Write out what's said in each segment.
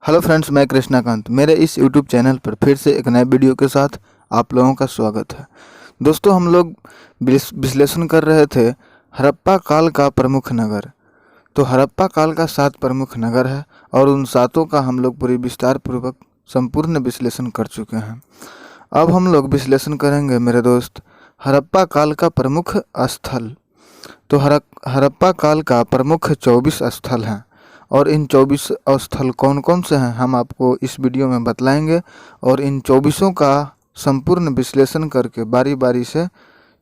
Hello friends, मैं कृष्णाकांत। मेरे इस यूट्यूब चैनल पर फिर से एक नए वीडियो के साथ आप लोगों का स्वागत है। दोस्तों, हम लोग विश्लेषण कर रहे थे हड़प्पा काल का प्रमुख नगर। तो हड़प्पा काल का 7 प्रमुख नगर है और उन 7 का हम लोग पूरी विस्तार पूर्वक संपूर्ण विश्लेषण कर चुके हैं। अब हम लोग विश्लेषण करेंगे मेरे दोस्त हड़प्पा काल का प्रमुख स्थल। तो हड़प्पा काल का प्रमुख 24 स्थल हैं और इन 24 स्थल कौन कौन से हैं हम आपको इस वीडियो में बतलाएंगे और इन 24 का संपूर्ण विश्लेषण करके बारी बारी से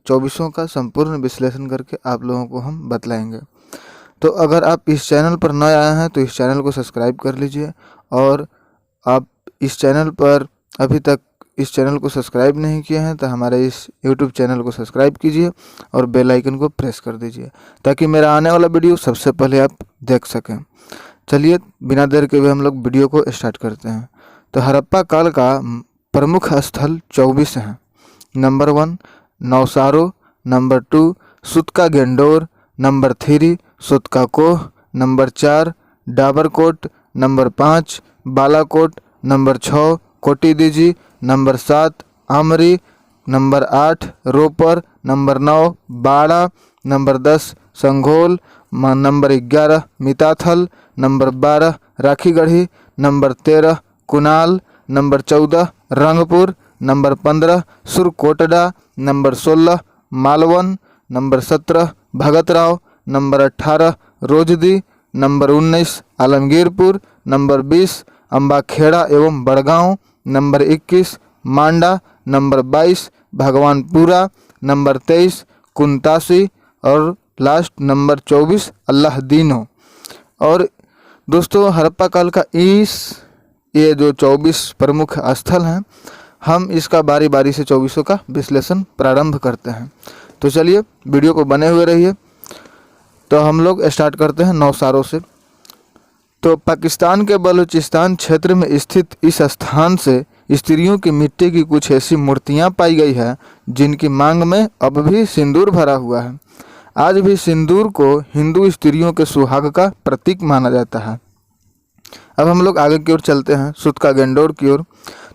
24 का संपूर्ण विश्लेषण करके आप लोगों को हम बतलाएंगे। तो अगर आप इस चैनल पर नए आए हैं तो इस चैनल को सब्सक्राइब कर लीजिए, और आप इस चैनल पर अभी तक इस चैनल को सब्सक्राइब नहीं किए हैं तो हमारे इस यूट्यूब चैनल को सब्सक्राइब कीजिए और बेल आइकन को प्रेस कर दीजिए ताकि मेरा आने वाला वीडियो सबसे पहले आप देख सकें। चलिए बिना देर के हुए हम लोग वीडियो को स्टार्ट करते हैं। तो हड़प्पा काल का प्रमुख स्थल 24 हैं। Number 1 Nausharo, number 2 Sutka Gendor, number 3 Sotka Koh, number 4 Dabarkot, number 5 Balakot, number 6 Kotdiji, number 7 Amri, number 8 Ropar, number 9 Bara, number 10 Sanghol, number 11 Mitathal, number 12 Rakhigarhi, number 13 Kunal, number 14 Rangpur, number 15 Surkotada, number 16 Malvan, number 17 Bhagatrav, number 18 Rojdi, number 19 Alamgirpur, number 20 Ambakheda एवं बड़गांव, नंबर 21 मांडा, नंबर 22 भगवानपुरा, नंबर 23 कुंतासी और लास्ट नंबर 24 अल्लाहदीनो। और दोस्तों, हड़प्पा काल का ये जो 24 प्रमुख स्थल हैं, हम इसका बारी बारी से 24 का विश्लेषण प्रारंभ करते हैं। तो चलिए वीडियो को बने हुए रहिए। तो हम लोग स्टार्ट करते हैं नौसारों से। तो पाकिस्तान के बलूचिस्तान क्षेत्र में स्थित इस स्थान से स्त्रियों की मिट्टी की कुछ ऐसी मूर्तियां पाई गई है जिनकी मांग में अब भी सिंदूर भरा हुआ है। आज भी सिंदूर को हिंदू स्त्रियों के सुहाग का प्रतीक माना जाता है। अब हम लोग आगे की ओर चलते हैं, सुतका गेंडोर की ओर।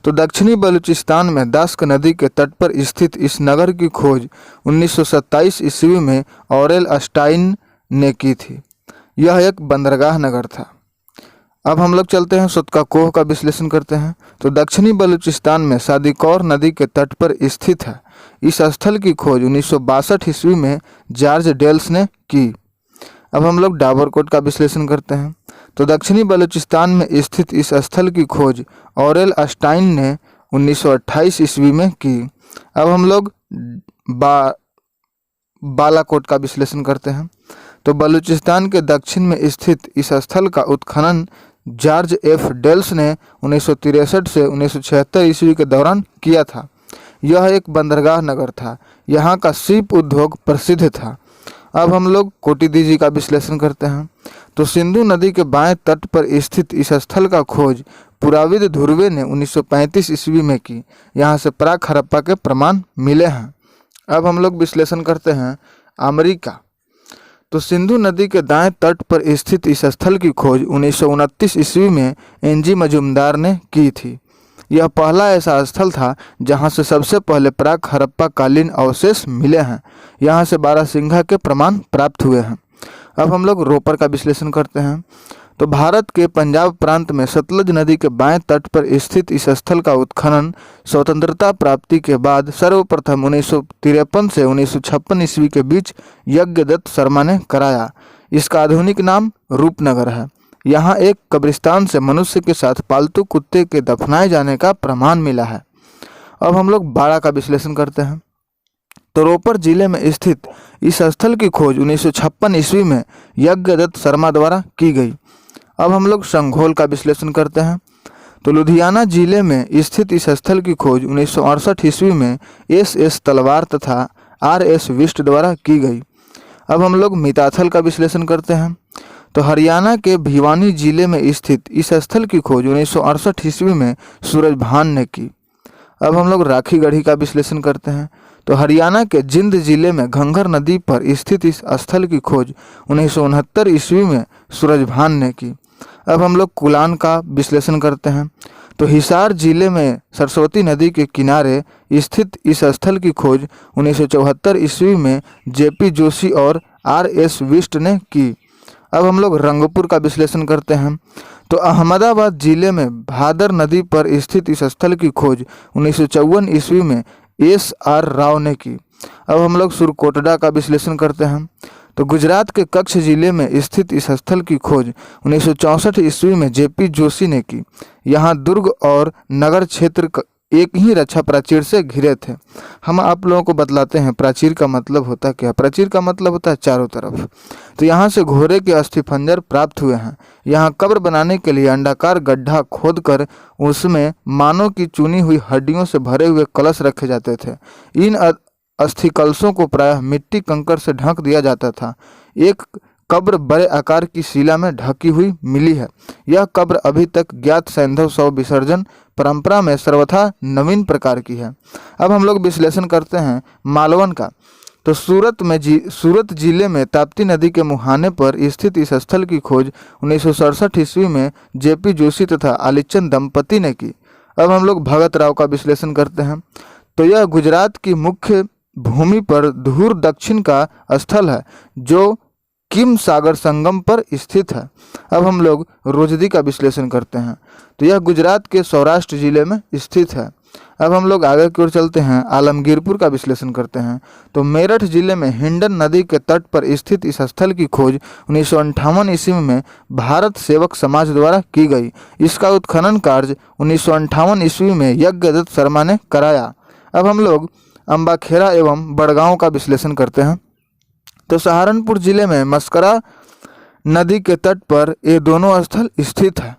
तो दक्षिणी बलूचिस्तान में दास्क नदी के तट पर स्थित इस नगर की खोज 1927 ईस्वी में ऑरेल अस्टाइन ने की थी। यह एक बंदरगाह नगर था। अब हम लोग चलते हैं सुतका कोह का विश्लेषण करते हैं। तो दक्षिणी बलूचिस्तान में सादिकौर नदी के तट पर स्थित है। इस स्थल की खोज 1962 ईस्वी में जॉर्ज डेल्स ने की। अब हम लोग डाबरकोट का विश्लेषण करते हैं। तो दक्षिणी बलूचिस्तान में स्थित इस स्थल की खोज ऑरेल अस्टाइन ने 1928 ईस्वी में की। अब हम लोग बालाकोट का विश्लेषण करते हैं। तो बलूचिस्तान के दक्षिण में स्थित इस स्थल का उत्खनन जॉर्ज एफ डेल्स ने 1963 से 1976 ईस्वी के दौरान किया था। यह एक बंदरगाह नगर था। यहाँ का सीप उद्योग प्रसिद्ध था। अब हम लोग कोटिदीजी का विश्लेषण करते हैं। तो सिंधु नदी के बाएं तट पर स्थित इस स्थल का खोज पुराविद धुर्वे ने 1935 ईस्वी में की। यहाँ से प्राक हड़प्पा के प्रमाण मिले हैं। अब हम लोग विश्लेषण करते हैं आमरी का। तो सिंधु नदी के दाएं तट पर स्थित इस स्थल की खोज 1929 ईस्वी में एनजी मजूमदार ने की थी। यह पहला ऐसा स्थल था जहां से सबसे पहले प्राक हड़प्पा कालीन अवशेष मिले हैं। यहां से बारहसिंघा के प्रमाण प्राप्त हुए हैं। अब हम लोग रोपर का विश्लेषण करते हैं। तो भारत के पंजाब प्रांत में सतलज नदी के बाएं तट पर स्थित इस स्थल का उत्खनन स्वतंत्रता प्राप्ति के बाद सर्वप्रथम 1953 से 1956 ईस्वी के बीच यज्ञदत्त शर्मा ने कराया। इसका आधुनिक नाम रूपनगर है। यहाँ एक कब्रिस्तान से मनुष्य के साथ पालतू कुत्ते के दफनाए जाने का प्रमाण मिला है। अब हम लोग बाड़ा का विश्लेषण करते हैं। तो रोपर जिले में स्थित इस स्थल की खोज 1956 ईस्वी में यज्ञदत्त शर्मा द्वारा की गई। अब हम लोग संघोल का विश्लेषण करते हैं। तो लुधियाना जिले में स्थित इस स्थल की खोज 1968 ईस्वी में एस तलवार तथा RS विष्ट द्वारा की गई। अब हम लोग मिताथल का विश्लेषण करते हैं। तो हरियाणा के भिवानी जिले में स्थित इस स्थल की खोज 1968 ईस्वी में सूरजभान ने की। अब हम लोग राखीगढ़ी का विश्लेषण करते हैं। तो हरियाणा के जिंद जिले में घंघर नदी पर स्थित इस स्थल की खोज 1969 ईस्वी में सूरजभान ने की। अब हम लोग कुलान का विश्लेषण करते हैं। तो हिसार जिले में सरस्वती नदी के किनारे स्थित इस स्थल की खोज 1974 ईस्वी में जेपी जोशी और आर.एस. विष्ट ने की। अब हम लोग रंगपुर का विश्लेषण करते हैं। तो अहमदाबाद जिले में भादर नदी पर स्थित इस स्थल की खोज 1954 ईस्वी में एस.आर. राव ने की। अब हम लोग सुरकोटडा का विश्लेषण करते हैं। तो गुजरात के कच्छ जिले में स्थित इस स्थल की खोज 1964 ईस्वी में जेपी जोशी ने की। यहाँ दुर्ग और नगर क्षेत्र एक ही रक्षा प्राचीर से घिरे थे। हम आप लोगों को बतलाते हैं प्राचीर का मतलब होता क्या। प्राचीर का मतलब होता है चारों तरफ। तो यहाँ से घोड़े के अस्थिपंजर प्राप्त हुए हैं। यहाँ कब्र बनाने के लिए अंडाकार गड्ढा खोदकर उसमें मानव की चुनी हुई हड्डियों से भरे हुए कलश रखे जाते थे। इन अस्थि कलशों को प्रायः मिट्टी कंकड़ से ढक दिया जाता था। एक कब्र बड़े आकार की शिला में ढकी हुई मिली है। यह कब्र अभी तक ज्ञात सैंधव शव विसर्जन परंपरा में सर्वथा नवीन प्रकार की है। अब हम लोग विश्लेषण करते हैं मालवन का। तो सूरत जिले में ताप्ती नदी के मुहाने पर स्थित इस स्थल की खोज 1967 ईस्वी में जेपी जोशी तथा आलीचंद दंपति ने की। अब हम लोग भगत राव का विश्लेषण करते हैं। तो यह गुजरात की मुख्य भूमि पर धूर दक्षिण का स्थल है जो किम सागर संगम पर स्थित है। अब हम लोग रोजदी का विश्लेषण करते हैं। तो यह गुजरात के सौराष्ट्र जिले में स्थित है। अब हम लोग आगे की ओर चलते हैं, आलमगीरपुर का विश्लेषण करते हैं। तो मेरठ जिले में हिंडन नदी के तट पर स्थित इस स्थल की खोज 1958 ईस्वी में भारत सेवक समाज द्वारा की गई। इसका उत्खनन कार्य 1958 ईस्वी में यज्ञदत्त शर्मा ने कराया। अब हम लोग अम्बाखेरा एवं बड़गांव का विश्लेषण करते हैं। तो सहारनपुर जिले में मस्करा नदी के तट पर ये दोनों स्थल स्थित है।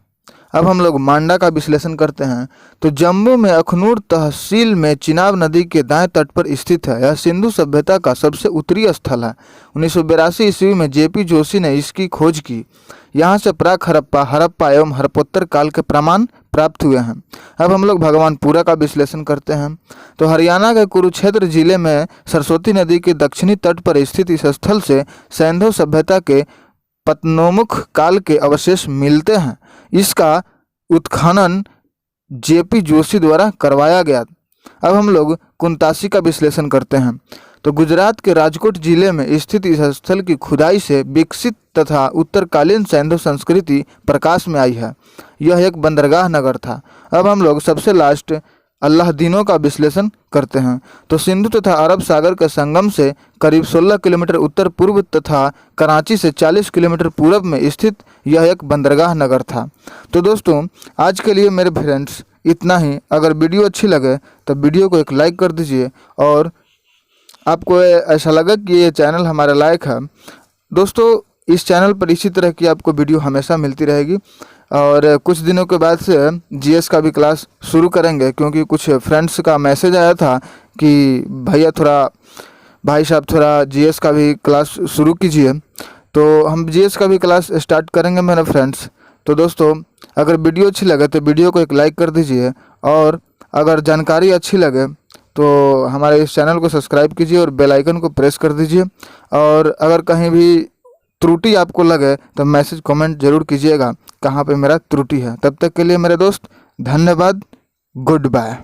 अब हम लोग मांडा का विश्लेषण करते हैं। तो जम्मू में अखनूर तहसील में चिनाब नदी के दाएं तट पर स्थित है। यह सिंधु सभ्यता का सबसे उत्तरी स्थल है। 1982 ईस्वी में जेपी जोशी ने इसकी खोज की। यहाँ से प्राक हड़प्पा एवं हड़प्पोत्तर काल के प्रमाण प्राप्त हुए हैं। अब हम लोग भगवानपुरा का विश्लेषण करते हैं। तो हरियाणा के कुरुक्षेत्र जिले में सरस्वती नदी के दक्षिणी तट पर स्थित इस स्थल से सैंधव सभ्यता के पतनोमुख काल के अवशेष मिलते हैं। इसका उत्खनन जेपी जोशी द्वारा करवाया गया। अब हम लोग कुंतासी का विश्लेषण करते हैं। तो गुजरात के राजकोट जिले में स्थित इस स्थल की खुदाई से विकसित तथा उत्तरकालीन सैंधव संस्कृति प्रकाश में आई है। यह एक बंदरगाह नगर था। अब हम लोग सबसे लास्ट अल्लाहदीनों का विश्लेषण करते हैं। तो सिंधु तथा अरब सागर के संगम से करीब 16 किलोमीटर उत्तर पूर्व तथा कराची से 40 किलोमीटर पूर्व में स्थित यह एक बंदरगाह नगर था। तो दोस्तों आज के लिए मेरे फ्रेंड्स इतना ही। अगर वीडियो अच्छी लगे तो वीडियो को एक लाइक कर दीजिए और आपको ऐसा लगा कि ये चैनल हमारे लायक है। दोस्तों इस चैनल पर इसी तरह की आपको वीडियो हमेशा मिलती रहेगी और कुछ दिनों के बाद से जीएस का भी क्लास शुरू करेंगे, क्योंकि कुछ फ्रेंड्स का मैसेज आया था कि भाई साहब थोड़ा जीएस का भी क्लास शुरू कीजिए। तो हम जीएस का भी क्लास स्टार्ट करेंगे मेरे फ्रेंड्स। तो दोस्तों अगर वीडियो अच्छी लगे तो वीडियो को एक लाइक कर दीजिए और अगर जानकारी अच्छी लगे तो हमारे इस चैनल को सब्सक्राइब कीजिए और बेल आइकन को प्रेस कर दीजिए। और अगर कहीं भी त्रुटि आपको लगे तो मैसेज कमेंट जरूर कीजिएगा कहाँ पे मेरा त्रुटि है। तब तक के लिए मेरे दोस्त धन्यवाद, गुड बाय।